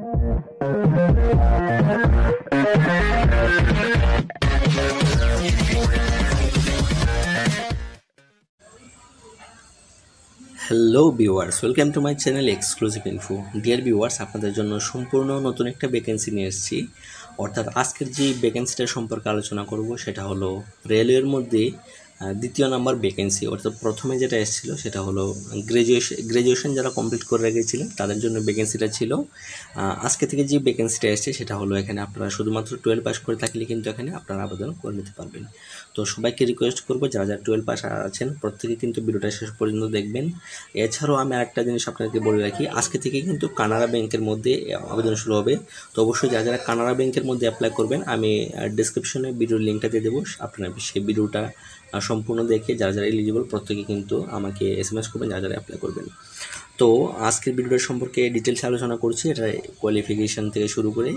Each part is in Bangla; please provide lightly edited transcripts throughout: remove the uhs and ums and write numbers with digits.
Hello viewers, welcome to my channel exclusive info. Dear viewers, আপনাদের জন্য সম্পূর্ণ নতুন একটা ভ্যাকেন্সি নিয়ে এসেছি। অর্থাৎ আজকের যে ভ্যাকেন্সিটা সম্পর্কে আলোচনা করব সেটা হলো রেলওয়ের মধ্যে দ্বিতীয় নাম্বার ভ্যাকেন্সি। অর্থাৎ প্রথমে যেটা এসেছিলো সেটা হলো গ্র্যাজুয়েশন যারা কমপ্লিট করে রেখেছিলেন তাদের জন্য ভ্যাকেন্সিটা ছিল। আজকে থেকে যে ভ্যাকেন্সিটা এসছে সেটা হলো এখানে আপনারা শুধুমাত্র 12 পাস করে থাকলে কিন্তু এখানে আপনারা আবেদন করে নিতে পারবেন। তো সবাইকে রিকোয়েস্ট করবো যারা যারা 12 পাস আছেন প্রত্যেকে কিন্তু ভিডিওটা শেষ পর্যন্ত দেখবেন। এছাড়াও আমি আরেকটা জিনিস আপনাদেরকে বলে রাখি, আজকে থেকে কিন্তু কানাড়া ব্যাংকের মধ্যে আবেদন শুরু হবে। তো অবশ্যই যারা যারা কানাড়া ব্যাংকের মধ্যে অ্যাপ্লাই করবেন আমি ডিসক্রিপশনে ভিডিওর লিঙ্কটা দিয়ে দেবো। আপনারা সেই ভিডিওটা সম্পূর্ণ দেখে যারা যারা এলিজিবল প্রত্যেকে কিন্তু আমাকে SMS করবেন যারা যারা অ্যাপ্লাই করবেন। তো আজকের ভিডিওটার সম্পর্কে ডিটেলস আলোচনা করছি। এটা কোয়ালিফিকেশান থেকে শুরু করে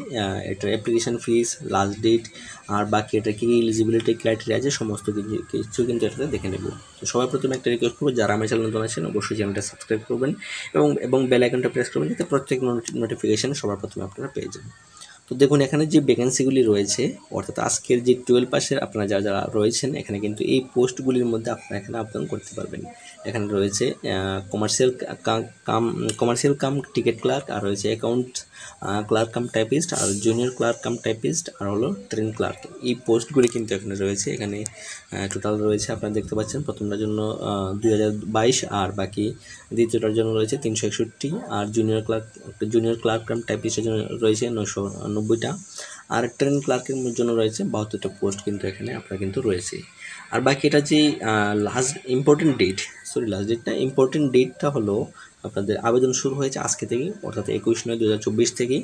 এটার অ্যাপ্লিকেশান ফিস, লাস্ট ডেট, আর বাকি এটা কী এলিজিবিলিটি ক্রাইটেরিয়া আছে সমস্ত কিছু কিন্তু এটাতে দেখে নেব। তো সবাই প্রথমে একটা রিকোয়েস্ট করবো, যারা আমার চ্যানেল নতুন আছেন অবশ্যই চ্যানেলটা সাবস্ক্রাইব করবেন এবং বেল আইকনটা প্রেস করবেন যাতে প্রত্যেক নোটিফিকেশান সবার প্রথমে আপনারা পেয়ে যান। তো দেখুন এখানে যে ভ্যাকেন্সিগুলি রয়েছে, অর্থাৎ আজকের যে 12 পাসের আপনারা যারা যারা রয়েছেন এখানে কিন্তু এই পোস্টগুলির মধ্যে আপনারা এখানে আবেদন করতে পারবেন। এখানে রয়েছে কমার্শিয়াল কাম টিকিট ক্লার্ক, আর রয়েছে অ্যাকাউন্ট ক্লার্ক কাম টাইপিস্ট, আর জুনিয়র ক্লার্ক কাম টাইপিস্ট, আর হলো ট্রেন ক্লার্ক। এই পোস্টগুলি কিন্তু এখানে রয়েছে। এখানে টোটাল রয়েছে আপনারা দেখতে পাচ্ছেন প্রথমটার জন্য 2022, আর বাকি দ্বিতীয়টার জন্য রয়েছে 361, আর জুনিয়র ক্লার্ক কাম টাইপিস্টের জন্য রয়েছে 990টা, আর ট্রেন ক্লার্কের জন্য রয়েছে 72টা পোস্ট কিন্তু এখানে আপনার কিন্তু রয়েছে। আর বাকি এটা যে ইম্পর্টেন্ট ডেটটা হলো আপনাদের আবেদন শুরু হয়েছে আজকে থেকে, অর্থাৎ 21/9/2024 থেকে।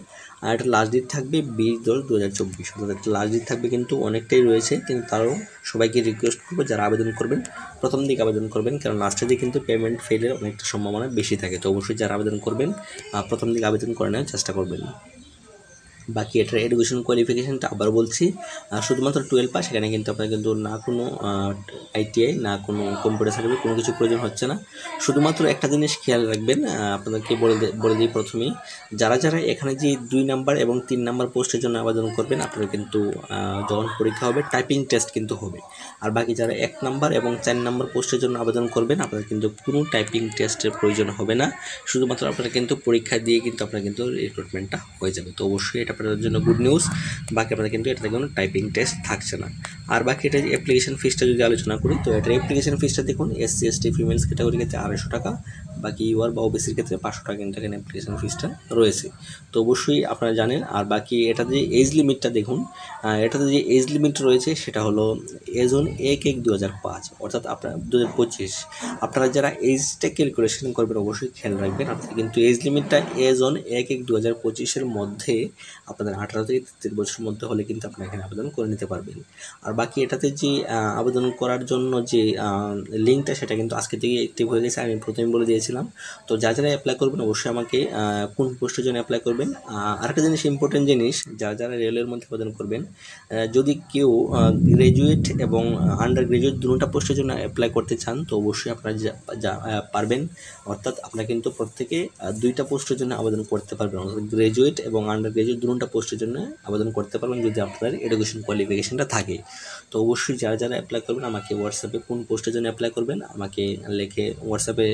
আর এটা লাস্ট ডেট থাকবে 20/10/2024। অর্থাৎ একটা লাস্ট ডেট থাকবে কিন্তু অনেকটাই রয়েছে, কিন্তু তারও সবাইকে রিকোয়েস্ট করবো যারা আবেদন করবেন প্রথম দিকে আবেদন করবেন, কারণ লাস্টের দিকে কিন্তু পেমেন্ট ফেলের অনেকটা সম্ভাবনা বেশি থাকে। তো অবশ্যই যারা আবেদন করবেন প্রথম দিকে আবেদন করে নেওয়ার চেষ্টা করবেন। বাকি এটার এডুকেশন কোয়ালিফিকেশানটা আবার বলছি, শুধুমাত্র 12 পাস। এখানে কিন্তু আপনার কিন্তু না কোনো ITI না কোনো কম্পিউটার সার্টিফিকেট কোনো কিছু প্রয়োজন হচ্ছে না। শুধুমাত্র একটা জিনিস খেয়াল রাখবেন, আপনাদেরকে বলে দিই প্রথমেই, যারা যারা এখানে যে 2 নাম্বার এবং 3 নাম্বার পোস্টের জন্য আবেদন করবেন আপনারা কিন্তু যখন পরীক্ষা হবে টাইপিং টেস্ট কিন্তু হবে। আর বাকি যারা 1 নাম্বার এবং 4 নাম্বার পোস্টের জন্য আবেদন করবেন আপনারা কিন্তু কোনো টাইপিং টেস্টের প্রয়োজন হবে না। শুধুমাত্র আপনারা কিন্তু পরীক্ষা দিয়ে কিন্তু আপনার কিন্তু রিক্রুটমেন্টটা হয়ে যাবে। তো অবশ্যই এটা আপনাদের জন্য গুড নিউজ। বাকি আপনাদের কিন্তু এটাতে কোনো টাইপিং টেস্ট থাকছে না। আর বাকি এটা যে অ্যাপ্লিকেশন ফিসটা যদি আলোচনা করি, তো এটার অ্যাপ্লিকেশন ফিসটা দেখুন SC ST ফিমেলস ক্যাটাগরির ক্ষেত্রে 250 টাকা, বাকি UR বা OBC ক্ষেত্রে 500 টাকা কিন্তু এখানে অ্যাপ্লিকেশন ফিসটা রয়েছে। তো অবশ্যই আপনারা জানেন। আর বাকি এটা যে এজ লিমিটটা দেখুন, এটাতে যে এজ লিমিট রয়েছে সেটা হলো এজ অন 1/1/2005, অর্থাৎ আপনার 2025। আপনারা যারা এজটা ক্যালকুলেশন করবেন অবশ্যই খেয়াল রাখবেন আপনারা কিন্তু এজ লিমিটটা এজ অন 1/1/2025 মধ্যে আপনাদের 18 থেকে 33 বছরের মধ্যে হলে কিন্তু আপনারা এখানে আবেদন করে নিতে পারবেন। আর বাকি এটাতে যে আবেদন করার জন্য যে লিঙ্কটা সেটা কিন্তু আজকে থেকে অ্যাক্টিভ হয়ে গেছে, আমি প্রথমে বলে দিয়েছিলাম। তো যারা যারা অ্যাপ্লাই করবেন অবশ্যই আমাকে কোন পোস্টের জন্য অ্যাপ্লাই করবেন। আরেকটা জিনিস, ইম্পর্টেন্ট জিনিস, যারা যারা রেলের মধ্যে আবেদন করবেন, যদি কেউ গ্র্যাজুয়েট এবং আন্ডার গ্র্যাজুয়েট দুটো পোস্টের জন্য অ্যাপ্লাই করতে চান তো অবশ্যই আপনারা পারবেন। অর্থাৎ আপনারা কিন্তু প্রত্যেকে 2টা পোস্টের জন্য আবেদন করতে পারবেন, অর্থাৎ গ্র্যাজুয়েট এবং আন্ডার গ্র্যাজুয়েট দুটো পোস্টের জন্য আবেদন করতে পারবেন যদি আপনার এডুকেশন কোয়ালিফিকেশানটা থাকে। তো অবশ্যই যারা যারা অ্যাপ্লাই করবেন আমাকে হোয়াটসঅ্যাপে কোন পোস্টের জন্য অ্যাপ্লাই করবেন আমাকে হোয়াটসঅ্যাপে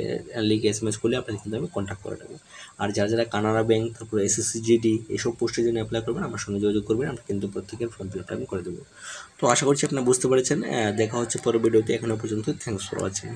লিখে SMS করলে আপনাদের কিন্তু আমি কন্ট্যাক্ট করে দেবো। আর যারা যারা কানাড়া ব্যাংক, তারপরে SSC GD এইসব পোস্টের জন্য অ্যাপ্লাই করবেন আমার সঙ্গে যোগাযোগ করবেন, আমরা কিন্তু প্রত্যেকের ফর্ম ফিল আপটা আমি করে দেবো। তো আশা করছি আপনারা বুঝতে পেরেছেন। দেখা হচ্ছে পরের ভিডিওতে। এখনো পর্যন্ত থ্যাংকস ফর ওয়াচিং।